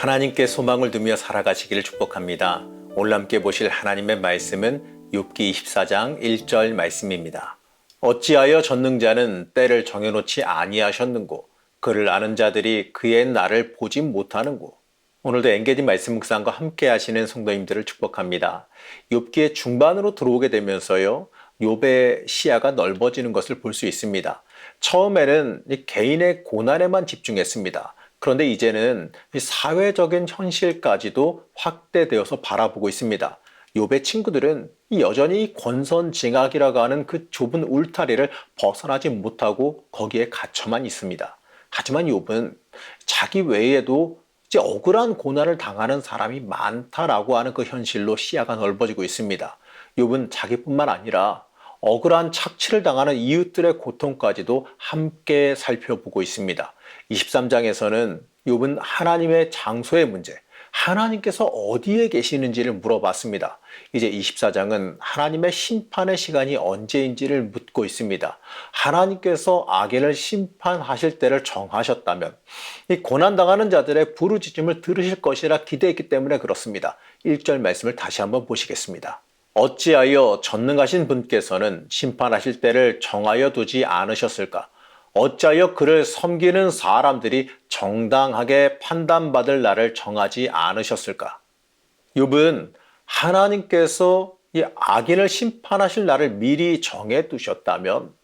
하나님께 소망을 두며 살아가시기를 축복합니다. 오늘 함께 보실 하나님의 말씀은 욥기 24장 1절 말씀입니다. 어찌하여 전능자는 때를 정해놓지 아니하셨는고 그를 아는 자들이 그의 날을 보지 못하는고. 오늘도 엔게디 말씀 묵상과 함께 하시는 성도님들을 축복합니다. 욥기의 중반으로 들어오게 되면서요, 욥의 시야가 넓어지는 것을 볼 수 있습니다. 처음에는 개인의 고난에만 집중했습니다. 그런데 이제는 사회적인 현실까지도 확대되어서 바라보고 있습니다. 욥의 친구들은 여전히 권선징악이라고 하는 그 좁은 울타리를 벗어나지 못하고 거기에 갇혀만 있습니다. 하지만 욥은 자기 외에도 이제 억울한 고난을 당하는 사람이 많다라고 하는 그 현실로 시야가 넓어지고 있습니다. 욥은 자기뿐만 아니라 억울한 착취를 당하는 이웃들의 고통까지도 함께 살펴보고 있습니다. 23장에서는 욥은 하나님의 장소의 문제, 하나님께서 어디에 계시는지를 물어봤습니다. 이제 24장은 하나님의 심판의 시간이 언제인지를 묻고 있습니다. 하나님께서 악인을 심판하실 때를 정하셨다면 이 고난당하는 자들의 부르짖음을 들으실 것이라 기대했기 때문에 그렇습니다. 1절 말씀을 다시 한번 보시겠습니다. 어찌하여 전능하신 분께서는 심판하실 때를 정하여 두지 않으셨을까? 어찌하여 그를 섬기는 사람들이 정당하게 판단받을 날을 정하지 않으셨을까? 욥은 하나님께서 이 악인을 심판하실 날을 미리 정해 두셨다면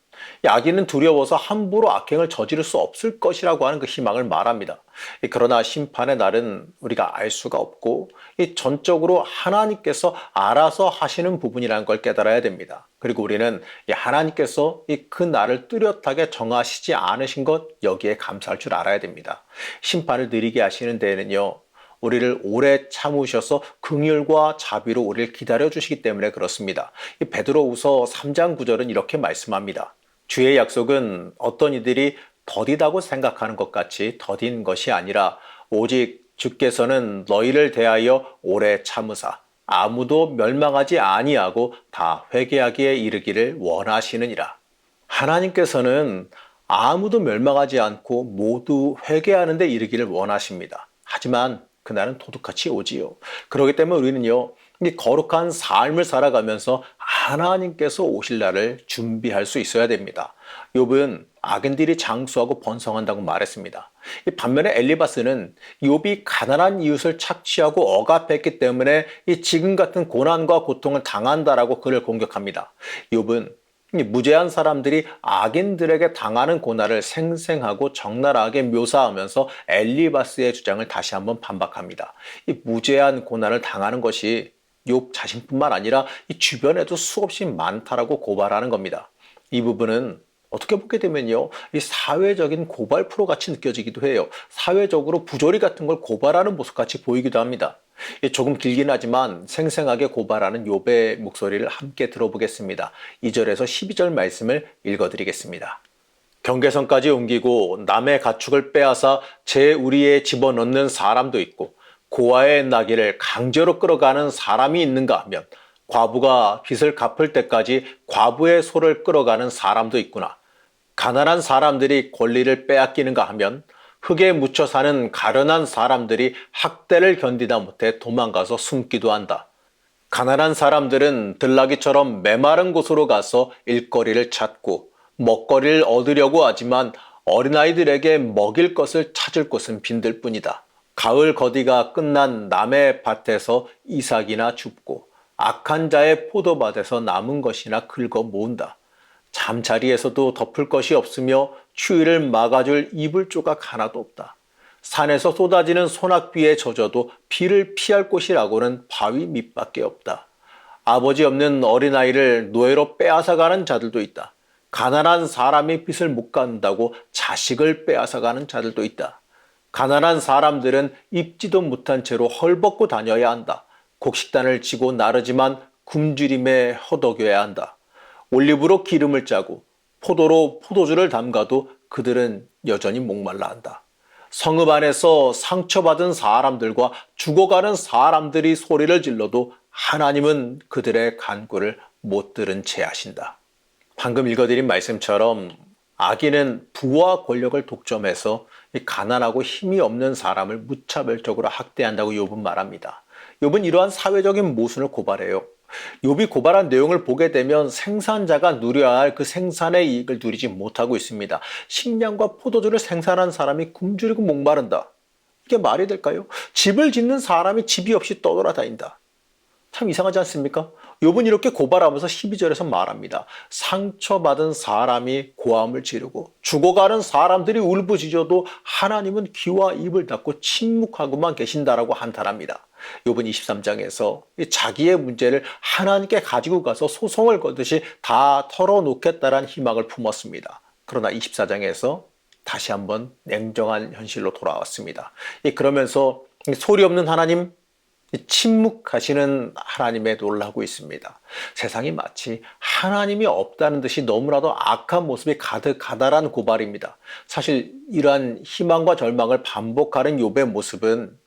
이 악인은 두려워서 함부로 악행을 저지를 수 없을 것이라고 하는 그 희망을 말합니다. 그러나 심판의 날은 우리가 알 수가 없고 전적으로 하나님께서 알아서 하시는 부분이라는 걸 깨달아야 됩니다. 그리고 우리는 하나님께서 그 날을 뚜렷하게 정하시지 않으신 것, 여기에 감사할 줄 알아야 됩니다. 심판을 느리게 하시는 데에는요, 우리를 오래 참으셔서 긍휼과 자비로 우리를 기다려 주시기 때문에 그렇습니다. 베드로후서 3장 9절은 이렇게 말씀합니다. 주의 약속은 어떤 이들이 더디다고 생각하는 것 같이 더딘 것이 아니라 오직 주께서는 너희를 대하여 오래 참으사 아무도 멸망하지 아니하고 다 회개하기에 이르기를 원하시느니라. 하나님께서는 아무도 멸망하지 않고 모두 회개하는 데 이르기를 원하십니다. 하지만 그날은 도둑같이 오지요. 그렇기 때문에 우리는요, 이 거룩한 삶을 살아가면서 하나님께서 오실 날을 준비할 수 있어야 됩니다. 욥은 악인들이 장수하고 번성한다고 말했습니다. 반면에 엘리바스는 욥이 가난한 이웃을 착취하고 억압했기 때문에 이 지금 같은 고난과 고통을 당한다라고 그를 공격합니다. 욥은 무죄한 사람들이 악인들에게 당하는 고난을 생생하고 적나라하게 묘사하면서 엘리바스의 주장을 다시 한번 반박합니다. 이 무죄한 고난을 당하는 것이 욥 자신뿐만 아니라 이 주변에도 수없이 많다라고 고발하는 겁니다. 이 부분은 어떻게 보게 되면요, 이 사회적인 고발 프로 같이 느껴지기도 해요. 사회적으로 부조리 같은 걸 고발하는 모습 같이 보이기도 합니다. 조금 길긴 하지만 생생하게 고발하는 욥의 목소리를 함께 들어보겠습니다. 2절에서 12절 말씀을 읽어드리겠습니다. 경계선까지 옮기고 남의 가축을 빼앗아 제 우리에 집어넣는 사람도 있고 고아의 나귀를 강제로 끌어가는 사람이 있는가 하면 과부가 빚을 갚을 때까지 과부의 소를 끌어가는 사람도 있구나. 가난한 사람들이 권리를 빼앗기는가 하면 흙에 묻혀 사는 가련한 사람들이 학대를 견디다 못해 도망가서 숨기도 한다. 가난한 사람들은 들나귀처럼 메마른 곳으로 가서 일거리를 찾고 먹거리를 얻으려고 하지만 어린아이들에게 먹일 것을 찾을 곳은 빈들 뿐이다. 가을 거디가 끝난 남의 밭에서 이삭이나 줍고 악한 자의 포도밭에서 남은 것이나 긁어 모은다. 잠자리에서도 덮을 것이 없으며 추위를 막아줄 이불 조각 하나도 없다. 산에서 쏟아지는 소낙비에 젖어도 비를 피할 곳이라고는 바위 밑밖에 없다. 아버지 없는 어린아이를 노예로 빼앗아가는 자들도 있다. 가난한 사람이 빚을 못 갚는다고 자식을 빼앗아가는 자들도 있다. 가난한 사람들은 입지도 못한 채로 헐벗고 다녀야 한다. 곡식단을 지고 나르지만 굶주림에 허덕여야 한다. 올리브로 기름을 짜고 포도로 포도주를 담가도 그들은 여전히 목말라 한다. 성읍 안에서 상처받은 사람들과 죽어가는 사람들이 소리를 질러도 하나님은 그들의 간구를 못 들은 채 하신다. 방금 읽어드린 말씀처럼 악인은 부와 권력을 독점해서 이 가난하고 힘이 없는 사람을 무차별적으로 학대한다고 욥은 말합니다. 욥은 이러한 사회적인 모순을 고발해요. 욥이 고발한 내용을 보게 되면 생산자가 누려야 할 그 생산의 이익을 누리지 못하고 있습니다. 식량과 포도주를 생산한 사람이 굶주리고 목마른다. 이게 말이 될까요? 집을 짓는 사람이 집이 없이 떠돌아다닌다. 참 이상하지 않습니까? 욥은 이렇게 고발하면서 12절에서 말합니다. 상처받은 사람이 고함을 지르고 죽어가는 사람들이 울부짖어도 하나님은 귀와 입을 닫고 침묵하고만 계신다라고 한탄합니다. 욥은 23장에서 자기의 문제를 하나님께 가지고 가서 소송을 거듯이 다 털어놓겠다라는 희망을 품었습니다. 그러나 24장에서 다시 한번 냉정한 현실로 돌아왔습니다. 그러면서 소리 없는 하나님, 침묵하시는 하나님에 놀라고 있습니다. 세상이 마치 하나님이 없다는 듯이 너무나도 악한 모습이 가득하다라는 고발입니다. 사실 이러한 희망과 절망을 반복하는 욥의 모습은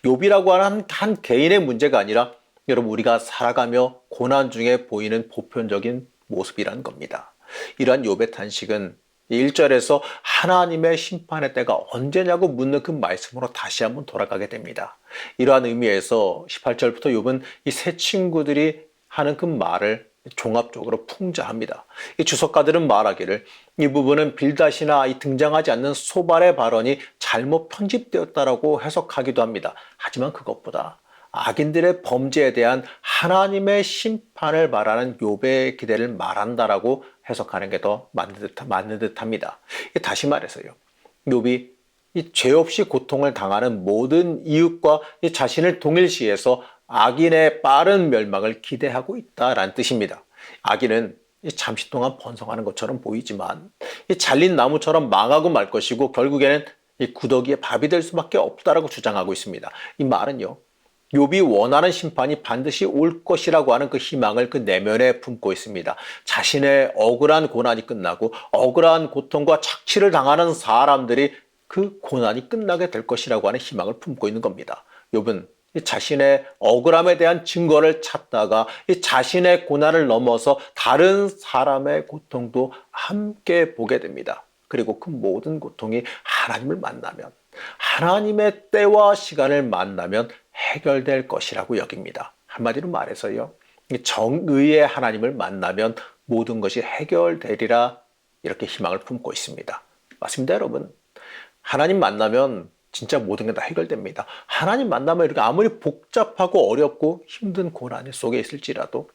욥이라고 하는 한 개인의 문제가 아니라 여러분 우리가 살아가며 고난 중에 보이는 보편적인 모습이라는 겁니다. 이러한 욥의 탄식은 1절에서 하나님의 심판의 때가 언제냐고 묻는 그 말씀으로 다시 한번 돌아가게 됩니다. 이러한 의미에서 18절부터 욥은 이 세 친구들이 하는 그 말을 종합적으로 풍자합니다. 이 주석가들은 말하기를 이 부분은 빌닷이나 등장하지 않는 소발의 발언이 잘못 편집되었다라고 해석하기도 합니다. 하지만 그것보다 악인들의 범죄에 대한 하나님의 심판을 말하는 욥의 기대를 말한다라고 해석하는 게 더 맞는 듯합니다. 다시 말해서요, 욥이 이 죄 없이 고통을 당하는 모든 이웃과 이 자신을 동일시해서 악인의 빠른 멸망을 기대하고 있다라는 뜻입니다. 악인은 잠시 동안 번성하는 것처럼 보이지만 이 잘린 나무처럼 망하고 말 것이고 결국에는 이 구더기에 밥이 될 수밖에 없다라고 주장하고 있습니다. 이 말은요, 욥이 원하는 심판이 반드시 올 것이라고 하는 그 희망을 그 내면에 품고 있습니다. 자신의 억울한 고난이 끝나고 억울한 고통과 착취를 당하는 사람들이 그 고난이 끝나게 될 것이라고 하는 희망을 품고 있는 겁니다. 욥은 자신의 억울함에 대한 증거를 찾다가 자신의 고난을 넘어서 다른 사람의 고통도 함께 보게 됩니다. 그리고 그 모든 고통이 하나님을 만나면, 하나님의 때와 시간을 만나면 해결될 것이라고 여깁니다. 한마디로 말해서요, 정의의 하나님을 만나면 모든 것이 해결되리라 이렇게 희망을 품고 있습니다. 맞습니다, 여러분. 하나님 만나면 진짜 모든 게 다 해결됩니다. 하나님 만나면 이렇게 아무리 복잡하고 어렵고 힘든 고난 속에 있을지라도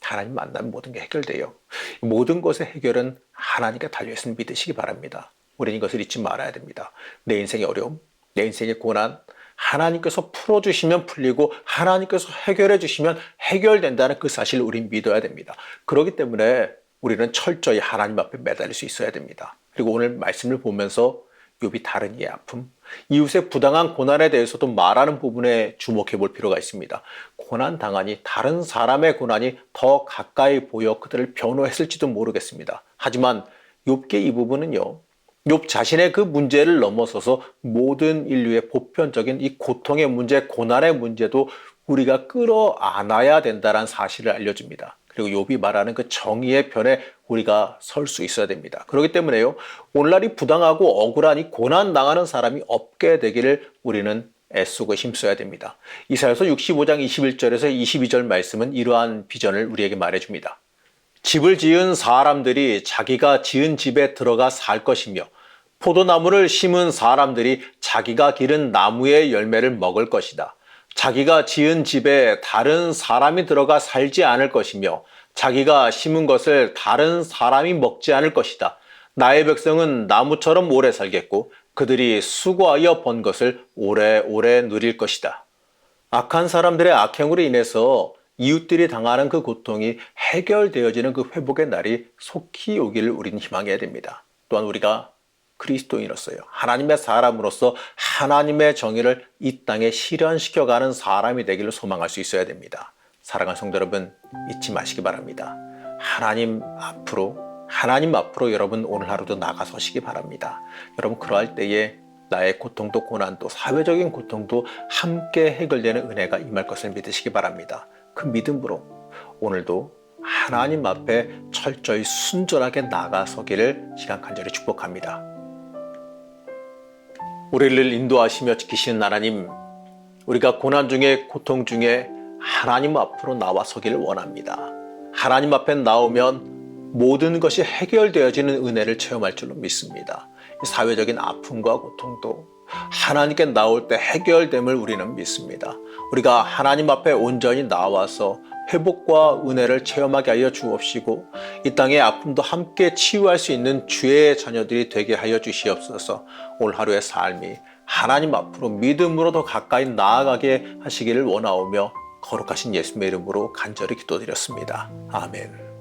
하나님 만나면 모든 게 해결돼요. 모든 것의 해결은 하나님께 달려있음을 믿으시기 바랍니다. 우리는 이것을 잊지 말아야 됩니다. 내 인생의 어려움, 내 인생의 고난, 하나님께서 풀어주시면 풀리고 하나님께서 해결해 주시면 해결된다는 그 사실을 우리는 믿어야 됩니다. 그렇기 때문에 우리는 철저히 하나님 앞에 매달릴 수 있어야 됩니다. 그리고 오늘 말씀을 보면서 욥이 다른 이의 아픔, 이웃의 부당한 고난에 대해서도 말하는 부분에 주목해 볼 필요가 있습니다. 고난 당하니 다른 사람의 고난이 더 가까이 보여 그들을 변호했을지도 모르겠습니다. 하지만 욥의 이 부분은요, 욥 자신의 그 문제를 넘어서서 모든 인류의 보편적인 이 고통의 문제, 고난의 문제도 우리가 끌어안아야 된다는 사실을 알려줍니다. 그리고 욥이 말하는 그 정의의 편에 우리가 설 수 있어야 됩니다. 그렇기 때문에요, 오늘날이 부당하고 억울한 이 고난 당하는 사람이 없게 되기를 우리는 애쓰고 힘써야 됩니다. 이사야서 65장 21절에서 22절 말씀은 이러한 비전을 우리에게 말해줍니다. 집을 지은 사람들이 자기가 지은 집에 들어가 살 것이며 포도나무를 심은 사람들이 자기가 기른 나무의 열매를 먹을 것이다. 자기가 지은 집에 다른 사람이 들어가 살지 않을 것이며 자기가 심은 것을 다른 사람이 먹지 않을 것이다. 나의 백성은 나무처럼 오래 살겠고 그들이 수고하여 번 것을 오래오래 누릴 것이다. 악한 사람들의 악행으로 인해서 이웃들이 당하는 그 고통이 해결되어지는 그 회복의 날이 속히 오기를 우리는 희망해야 됩니다. 또한 우리가 그리스도인으로서요, 하나님의 사람으로서 하나님의 정의를 이 땅에 실현시켜가는 사람이 되기를 소망할 수 있어야 됩니다. 사랑하는 성도 여러분, 잊지 마시기 바랍니다. 하나님 앞으로 여러분 오늘 하루도 나가서시기 바랍니다. 여러분 그러할 때에 나의 고통도 고난도 사회적인 고통도 함께 해결되는 은혜가 임할 것을 믿으시기 바랍니다. 그 믿음으로 오늘도 하나님 앞에 철저히 순전하게 나가서기를 시간 간절히 축복합니다. 우리를 인도하시며 지키시는 하나님, 우리가 고난 중에 고통 중에 하나님 앞으로 나와서기를 원합니다. 하나님 앞에 나오면 모든 것이 해결되어지는 은혜를 체험할 줄로 믿습니다. 사회적인 아픔과 고통도 하나님께 나올 때 해결됨을 우리는 믿습니다. 우리가 하나님 앞에 온전히 나와서 회복과 은혜를 체험하게 하여 주옵시고 이 땅의 아픔도 함께 치유할 수 있는 주의 자녀들이 되게 하여 주시옵소서. 오늘 하루의 삶이 하나님 앞으로 믿음으로 더 가까이 나아가게 하시기를 원하오며 거룩하신 예수님의 이름으로 간절히 기도드렸습니다. 아멘.